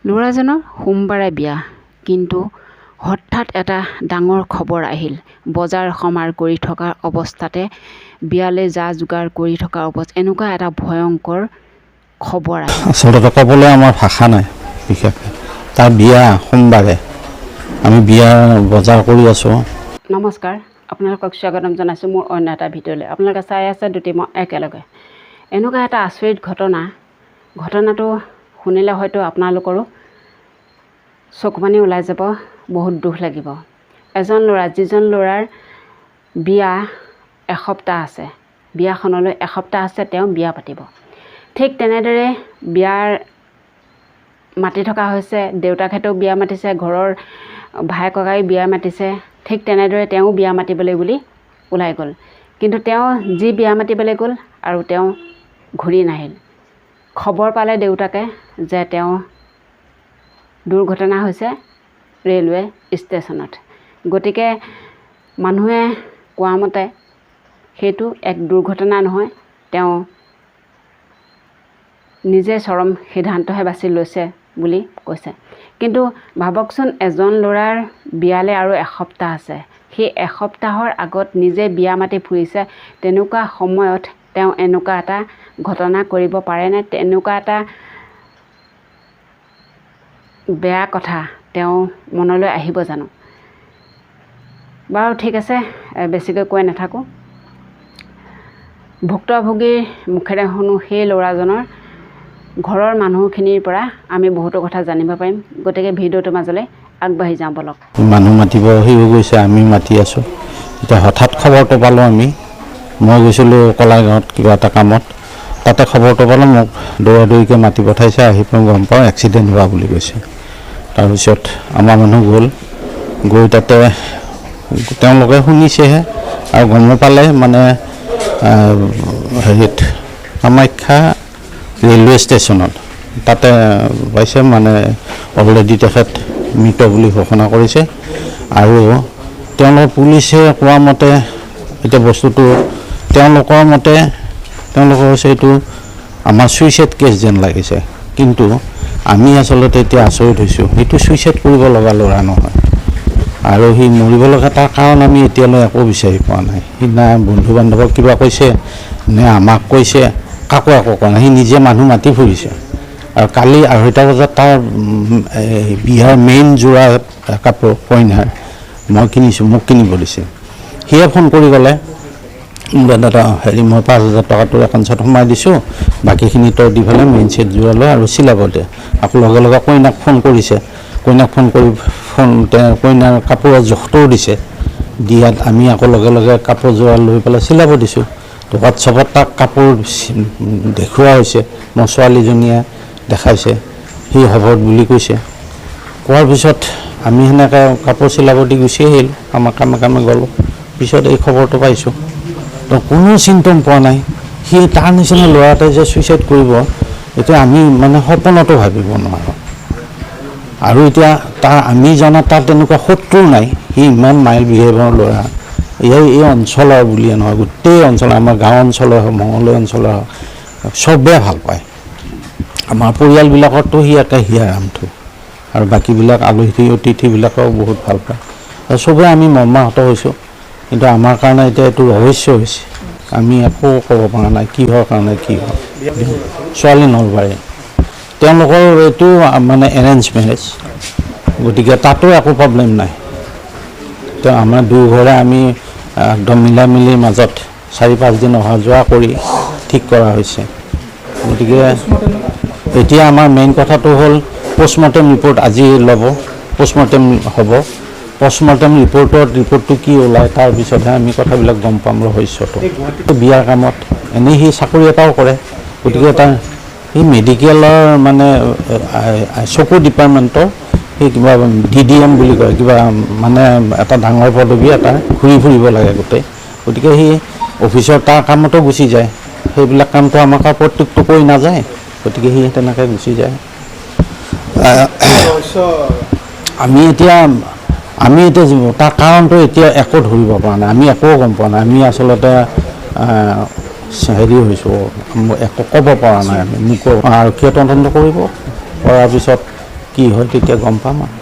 ল'ৰাজনৰ সোমবাৰে বিয়া, কিন্তু হঠাৎ এটা ডাঙৰ খবৰ আহিল। বজাৰ সমাৰ কৰি থকা অৱস্থাতে বিয়ালৈ যা যোগাৰ কৰি থকা অৱস্থা এনেকুৱা এটা ভয়ংকৰ খবৰ আহিল। আচলতে ক'বলৈ আমাৰ ভাষা নাই। বিশেষকৈ তাৰ বিয়া সোমবাৰে, আমি বিয়াৰ বজাৰ কৰি আছোঁ। নমস্কাৰ, আপোনালোকক স্বাগতম জনাইছোঁ মোৰ অন্য এটা ভিডিঅ'লৈ। আপোনালোকে চাই আছে দুটি মই একেলগে। এনেকুৱা এটা আচৰিত ঘটনাটো শুনিলে হয়তো আপোনালোকৰো চকুপানী ওলাই যাব, বহুত দুখ লাগিব। এজন ল'ৰা, যিজন ল'ৰাৰ বিয়া এসপ্তাহ আছে, বিয়াখনলৈ এসপ্তাহ আছে, তেওঁ বিয়া পাতিব। ঠিক তেনেদৰে বিয়াৰ মাতি থকা হৈছে, দেউতাকহেঁতেও বিয়া মাতিছে, ঘৰৰ ভাই ককাই বিয়া মাতিছে। ঠিক তেনেদৰে তেওঁ বিয়া মাতিবলৈ বুলি ওলাই গ'ল। কিন্তু তেওঁ যি বিয়া মাতিবলৈ গ'ল আৰু তেওঁ ঘূৰি নাহিল। খবৰ পালে দেউতাকে যে তেওঁ দুৰ্ঘটনা হৈছে ৰেলৱে ষ্টেচনত। গতিকে মানুহে কোৱা মতে সেইটো এক দুৰ্ঘটনা নহয়, তেওঁ নিজে চৰম সিদ্ধান্তহে বাছি লৈছে বুলি কৈছে। কিন্তু ভাবকচোন, এজন ল'ৰাৰ বিয়ালৈ আৰু এসপ্তাহ আছে, সেই এসপ্তাহৰ আগত নিজে বিয়া মাতি ফুৰিছে। তেনেকুৱা সময়ত তেওঁ এনেকুৱা এটা ঘটনা কৰিব পাৰেনে? তেনেকুৱা এটা বেয়া কথা তেওঁ মনলৈ আহিব জানো? বাৰু ঠিক আছে, বেছিকৈ কৈ নাথাকোঁ। ভুক্তভোগীৰ মুখেৰে শুনো সেই ল'ৰাজনৰ ঘৰৰ মানুহখিনিৰ পৰা আমি বহুতো কথা জানিব পাৰিম। গতিকে ভিডিঅ'টোৰ মাজলৈ আগবাঢ়ি যাওঁ বলক। মানুহ মাতিব সিও গৈছে, আমি মাতি আছোঁ। এতিয়া হঠাৎ খবৰটো পালোঁ আমি। মই গৈছিলোঁ কলাগাঁৱত কিবা এটা কামত, তাতে খবৰটো পালোঁ, মোক দৌৰা দৌৰিকৈ মাতি পঠাইছে। আহি পেলাই গম পাওঁ এক্সিডেণ্ট হোৱা বুলি কৈছে। তাৰপিছত আমাৰ মানুহ গৈ তাতে তেওঁলোকে শুনিছেহে আৰু গম পালে মানে হেৰিত কামাখ্যা ৰেলৱে ষ্টেচনত তাতে পাইছে, মানে অলৰেডি তেখেত মৃত বুলি ঘোষণা কৰিছে। আৰু তেওঁলোকৰ পুলিচে কোৱা মতে, এতিয়া বস্তুটো তেওঁলোকৰ মতে হৈছে এইটো আমাৰ ছুইচাইড কেছ যেন লাগিছে। কিন্তু আমি আচলতে এতিয়া আচৰিত হৈছোঁ, সেইটো ছুইচাইড কৰিব লগা ল'ৰা নহয়। আৰু সি মৰিব লগা তাৰ কাৰণ আমি এতিয়ালৈ একো বিচাৰি পোৱা নাই। সিদিনা বন্ধু বান্ধৱক কিবা কৈছে নে আমাক কৈছে, কাকো একো কোৱা নাই। সি নিজে মানুহ মাতি ফুৰিছে। আৰু কালি 2:30 বজাত তাৰ বিয়াৰ মেইন যোৰা কাপোৰ কইনাৰ মই কিনিছোঁ, মোক কিনিব দিছে। সিয়ে ফোন কৰি ক'লে, দাদা হেৰি মই 5,000 টকাটো একাউণ্টত সোমাই দিছোঁ, বাকীখিনি তই দি পেলাই মেইন ছেট যোৰা লৈ আৰু চিলাব দে। আকৌ লগে লগে কইনাক ফোন কৰিছে। কইনাক ফোন কৰি কইনাৰ কাপোৰৰ জোখটোও দিছে। দিয়াত আমি আকৌ লগে লগে কাপোৰ যোৰা লৈ পেলাই চিলাব দিছোঁ। তো হোৱাটছআপত তাক কাপোৰ দেখুওৱা হৈছে, মোৰ ছোৱালীজনীয়ে দেখাইছে, সি হ'ব বুলি কৈছে। কোৱাৰ পিছত আমি সেনেকৈ কাপোৰ চিলাব দি গুচি আহিল, আমাৰ কামে গ'লোঁ। পিছত এই খবৰটো পাইছোঁ। তো কোনো চিন্তম পোৱা নাই। সি তাৰ নিচিনা ল'ৰা এটাই যে ছুইচাইড কৰিব, এতিয়া আমি মানে সপোনতো ভাবিব নোৱাৰোঁ। আৰু এতিয়া আমি জনাত তাৰ তেনেকুৱা শত্ৰু নাই। সি ইমান মাইল বিহেভিয়ৰ ল'ৰা। এই অঞ্চলৰ বুলিয়ে নহয়, গোটেই অঞ্চলৰ, আমাৰ গাঁও অঞ্চলৰ হওক, মঙলদৈ অঞ্চলৰ হওক, চবেই ভাল পায়। আমাৰ পৰিয়ালবিলাকতো সি একে হিয়াৰামটো, আৰু বাকীবিলাক আলহী অতিথিবিলাকেও বহুত ভাল পায়। চবেই আমি মৰ্মাহত হৈছোঁ। কিন্তু আমাৰ কাৰণে এতিয়া এইটো ৰহস্য হৈছে। আমি একো ক'ব পৰা নাই কিহৰ কাৰণে কি হয়। ছোৱালী নলবাৰী, তেওঁলোকৰ এইটো মানে এৰেঞ্জ মেৰেজ, গতিকে তাতো একো প্ৰব্লেম নাই। তো আমাৰ দুয়োঘৰে আমি একদম মিলামিলিৰ মাজত 4-5 দিন অহা যোৱা কৰি ঠিক কৰা হৈছে। গতিকে এতিয়া আমাৰ মেইন কথাটো হ'ল পষ্টমৰ্টেম ৰিপৰ্ট আজি ল'ব, পষ্টমৰ্টেম হ'ব। পষ্টমৰ্টেম ৰিপৰ্টটো কি ওলায়, তাৰপিছতহে আমি কথাবিলাক গম পাম ৰহস্যটো। বিয়াৰ কামত এনেই সি চাকৰি এটাও কৰে, গতিকে সি মেডিকেলৰ মানে চকু ডিপাৰ্টমেণ্টৰ সেই কিবা DDM বুলি কয়, কিবা মানে এটা ডাঙৰ পদবী এটা ঘূৰি ফুৰিব লাগে গোটেই। গতিকে সি অফিচৰ তাৰ কামতো গুচি যায়। সেইবিলাক কামটো আমাক প্ৰত্যেকটো কৰি নাযায়, গতিকে সি তেনেকৈ গুচি যায়। আমি এতিয়া তাৰ কাৰণটো এতিয়া একো ধৰিব পৰা নাই, আমি একো গম পোৱা নাই। আমি আচলতে হেৰি হৈছোঁ, একো ক'ব পৰা নাই আমি। মোক আৰক্ষীয়ে তদন্ত কৰিব, কৰাৰ পিছত কি হয় তেতিয়া গম পাম আৰু